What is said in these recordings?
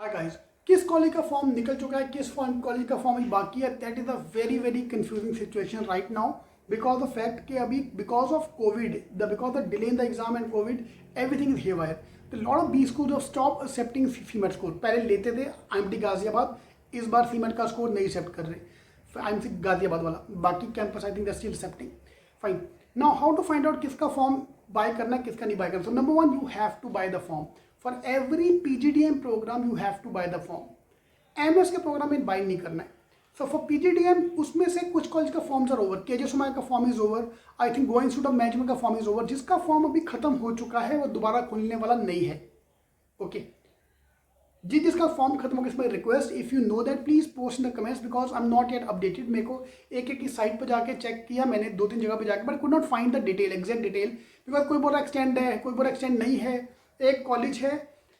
Hi guys, किस college का form निकल चुका है, किस फॉर्म कॉलेज का फॉर्म बाकी है, that is a very very confusing situation right now because the fact कि अभी because of covid because the delay in the exam and covid everything is haywire. तो lot of B school of stop accepting CMAT score. पहले लेते थे IMT Ghaziabad, इस बार CMAT का score नहीं एक्सेप्ट कर रहे आईएमसी गाजियाबाद वाला, बाकी campus I think they still accepting. Fine, now how to find out किसका फॉर्म बाय करना है किसका नहीं बाय करना। So number one, you have to buy the form for every PGDM program, you have to buy the form. MS के program में buy नहीं करना है। सो फॉर पीजीडीएम उसमें से कुछ कॉलेज का फॉर्म्स आर ओवर, केजे सुमाय का form is over, I think Goa institute of management का फॉर्म इज ओवर। जिसका फॉर्म अभी खत्म हो चुका है वो दोबारा खुलने वाला नहीं है। ओके जिसका फॉर्म खत्म हो गया, इसमें request if you know that please post in the comments because I am not yet updated. मेरे को एक की साइट पर जाके चेक किया मैंने, 2-3 जगह पे जाके, but could not find the detail, exact detail, because कोई बोला एक्सटेंड है, कोई बोला एक्सटेंड नहीं है। एक कॉलेज है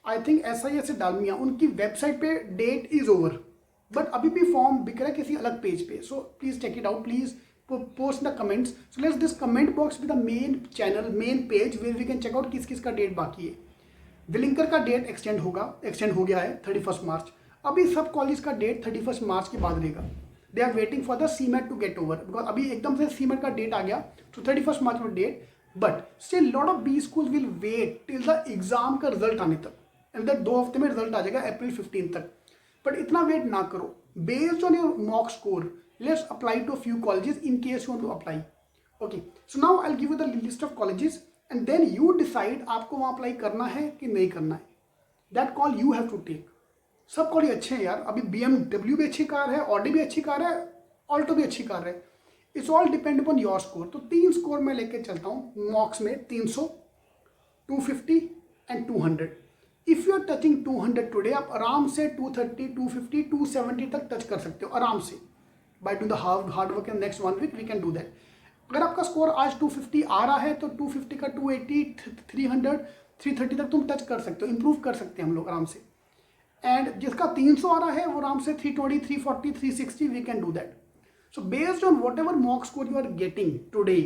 आई थिंक SIS से डालमिया, उनकी वेबसाइट पे डेट इज ओवर, बट अभी भी फॉर्म बिक रहा है किसी अलग पेज पे। So please check it out, please post the comments. So let's this comment box with the main channel, main page where we can check out किस किस का डेट बाकी है। विलिंकर का डेट एक्सटेंड हो गया है 31 मार्च। अभी सब कॉलेज का डेट 31 मार्च के बाद रहेगा। They are waiting for the CMAT to get over because अभी एकदम से सीमेट का डेट आ गया, तो 31 मार्च में date, but still lot of B school will wait till the exam का रिजल्ट आने तक, एंड दैट 2 हफ्ते में रिजल्ट आ जाएगा अप्रैल 15 तक। बट इतना वेट ना करो। Based on your mock score let's apply to few colleges in case you want to apply. Okay, so now I will give you the list of colleges and then you decide आपको वहाँ apply करना है कि नहीं करना है। That call you have to take. सब college अच्छे हैं यार, अभी BMW भी अच्छी कार है, ऑडी भी अच्छी कार है, ऑल्टो भी अच्छी कार है। It's all depend upon your score. तो 3 स्कोर मैं लेके चलता हूँ मॉक्स में, 300, 250 and 200। If you are touching 200 today, आप आराम से 230, 250, 270 तक टच कर सकते हो आराम से। By do the hard work in next 1 week we can do that. अगर आपका स्कोर आज 250 आ रहा है तो 250 का 280, 300, 330 तक तुम टच कर सकते हो, इंप्रूव कर सकते हैं हम लोग आराम से। एंड जिसका 300 आ रहा है वो आराम से 320, 340, 360 we can do that. So based on whatever mock score you are getting today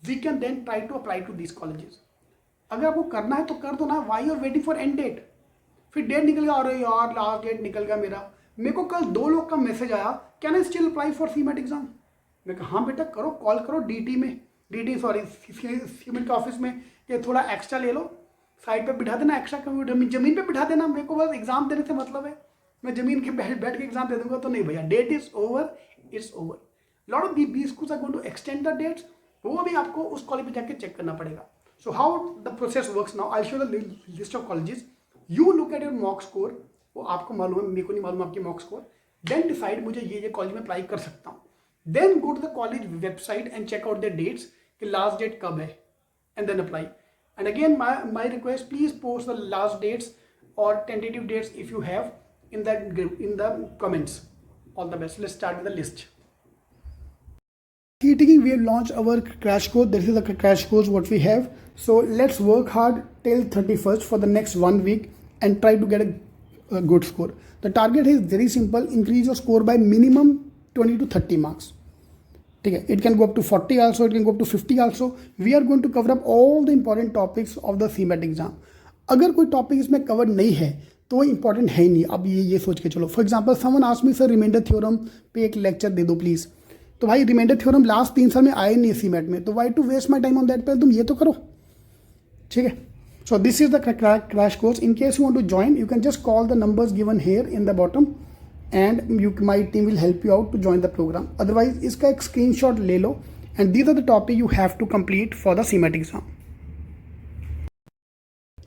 we can then try to apply to this colleges. अगर आपको करना है तो कर दो ना, why are waiting for end date. फिर डेट निकल गया, अरे यार लास्ट डेट निकल गया मेरा। मेरे को कल 2 लोग का मैसेज आया, can I still apply for CMAT exam. मैं कहा हाँ बेटा करो, कॉल करो DT में, सीमेंट के ऑफिस में, कि थोड़ा एक्स्ट्रा ले लो, साइड पे बिठा देना, एक्स्ट्रा जमीन पे बिठा देना, मेरे को बस एग्जाम देने से मतलब है, मैं जमीन के बैठ के एग्जाम दे दूंगा। तो नहीं भैया, date is over, it's over. Lot of B schools are going to extend the dates, वो भी आपको उस कॉलेज पे जाके चेक करना पड़ेगा। So how the process works now, I show the list of colleges, you look at your mock score, वो आपको मालूम है, मेरे को नहीं मालूम आपकी मॉक स्कोर, देन डिसाइड मुझे ये कॉलेज में अप्लाई कर सकता हूँ। Then go to the college website and check out their dates कि last date कब है, and then apply. And again my request, please post the last dates or tentative dates if you have in the comments. All the best. Let's start with the list. We have launched our crash course. This is the crash course what we have. So let's work hard till 31st for the next 1 week and try to get a good score. The target is very simple, increase your score by minimum 20 to 30 marks. ठीक है, it can go up to 40 also, it can go up to 50 also. We are going to cover up all the important topics of the CMAT exam. अगर कोई topic इसमें cover नहीं है तो important है ही नहीं। अब ये सोच के चलो, for example someone asked me sir remainder theorem पे एक लेक्चर दे दो प्लीज़। तो भाई रिमाइंडर थ्योरम लास्ट 3 साल में आए नहीं सीमेट में, तो why to waste my time on that. पहले तुम ये तो करो, ठीक है। So this is the crash course. In case you want to join you can just call the numbers given here in the bottom and my team will help you out to join the program. Otherwise इसका एक screenshot ले लो and these are the topic you have to complete for the CMAT exam.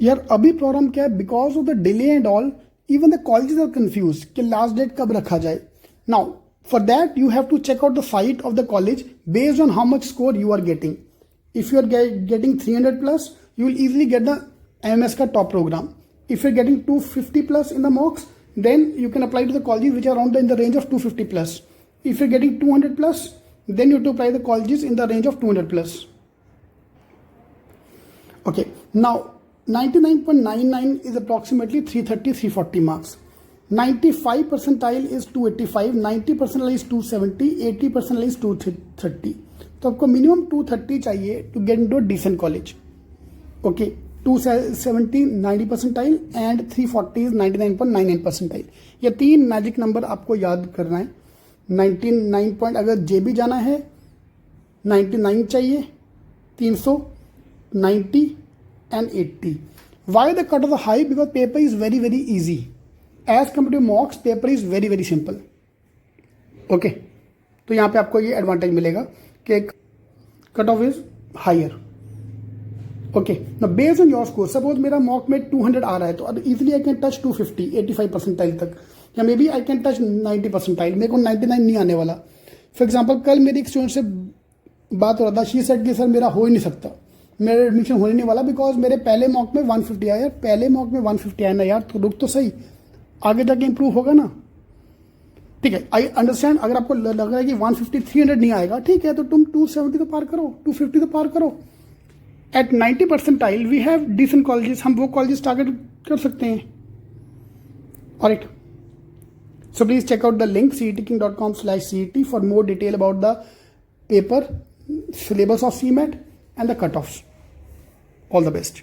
यार अभी problem क्या है, because of the delay and all even the colleges are confuse कि last date कब रखा जाए। Now for that you have to check out the site of the college based on how much score you are getting. If you are getting 300+ you will easily get the MS का top program. If you're getting 250+ in the mocks, then you can apply to the colleges which are around in the range of 250+. If you're getting 200+, then you have to apply the colleges in the range of 200+. Okay, now 99.99 is approximately 330, 340 marks. 95 percentile is 285, 90 percentile is 270, 80 percentile is 230. तो आपको minimum 230 चाहिए to get into a decent college. Okay, 270 90 percentile and 340 is 99.99 percentile. ये 3 magic number आपको याद करना है। 99 point, अगर जेबी जाना है 99 चाहिए, 390 एंड 80। Why the cut off the high? Because paper is very very easy as compare to mocks. Paper is very very simple. Okay, तो यहाँ पे आपको ये एडवांटेज मिलेगा कि cut off is higher. Okay, now based on your score, suppose मेरा mock में 200 आ रहा है, तो अब easily I can touch 250 85 percentile तक, या maybe I can touch 90 percentile. मेरे को 99 नहीं आने वाला। फॉर एग्जाम्पल कल मेरी एक स्टूडेंट से बात हो रहा था, शी सेड कि सर मेरा हो ही नहीं सकता, मेरा एडमिशन होने नहीं वाला, बिकॉज मेरे पहले मॉक में 150 आया। पहले मॉक में 150 आया ना यार, तो रुक तो सही, आगे जाके इंप्रूव होगा ना। ठीक है, आई अंडरस्टैंड। अगर आपको लग रहा है कि 150 300 नहीं आएगा, ठीक है, तो तुम 270 तो पार करो, 250 तो पार करो। At 90 percentile we have decent colleges, हम वो कॉलेजेस टारगेट कर सकते हैं। Alright, so please check out the link cetking.com/cet for more detail about the paper, syllabus of CMAT and the cutoffs. All the best.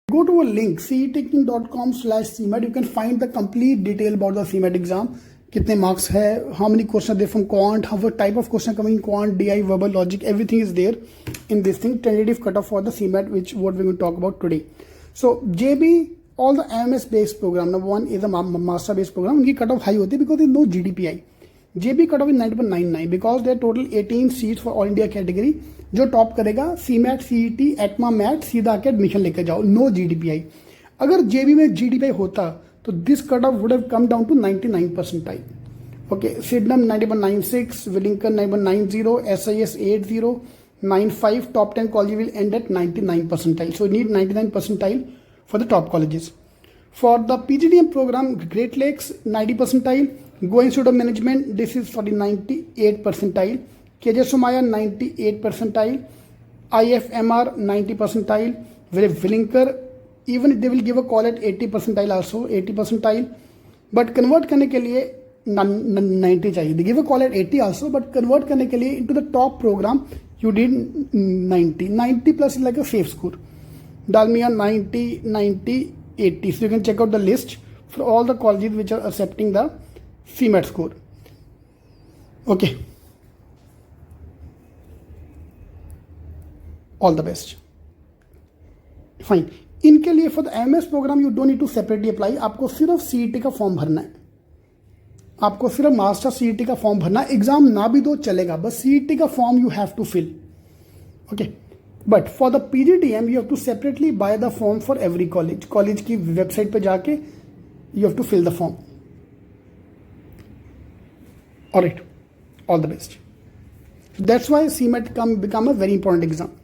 Go to a link cetking.com/cmat. You can find the complete detail about the CMAT exam. कितने marks है, how many questions are there from quant, how what type of question coming in quant, DI, verbal, logic, everything is there in this thing. Tentative cutoff for the CMAT, which what we're going to talk about today. So JB, all the MS based program, number one is a master based program. उनकी cutoff high होती है because there is no GDPI. JB cutoff is 90.99 because there are total 18 seats for all India category. जो top करेगा CMAT, CET, ATMA, MAT सीधा आके admission लेकर जाओ, no GDPI. अगर JB में GDPI होता तो this cut off would have come down to 99 percentile. Okay, Sydenham 90.96, Wellington 90.90, SIS 80, 95, top 10 colleges will end at 99 percentile. So you need 99 percentile for the top colleges. For the PGDM program, Great Lakes 90 percentile, Go Institute of Management, this is for the 98 percentile, KJ Somaya 98 percentile, IFMR 90 percentile, Willinker, even they will give a call at 80 percentile also, 80 percentile, but convert करने के लिए 90 चाहिए. They give a call at 80 also, but convert करने के लिए into the top program you did 90. 90 plus is like a safe score. Dalmia 90, 90, 80. So you can check out the list for all the colleges which are accepting the CMAT score. Okay. All the best. Fine. इनके लिए for the MS program you don't need to separately apply. आपको सिर्फ CET का form भरना है. आपको सिर्फ master CET का फॉर्म भरना है. एग्जाम ना भी दो चलेगा, बस CET का form you have to fill. Okay, but for the PGDM you have to separately buy the form for every college. College की वेबसाइट पे जाके you have to fill the form. Alright, all the best. That's why CMAT become a very important exam.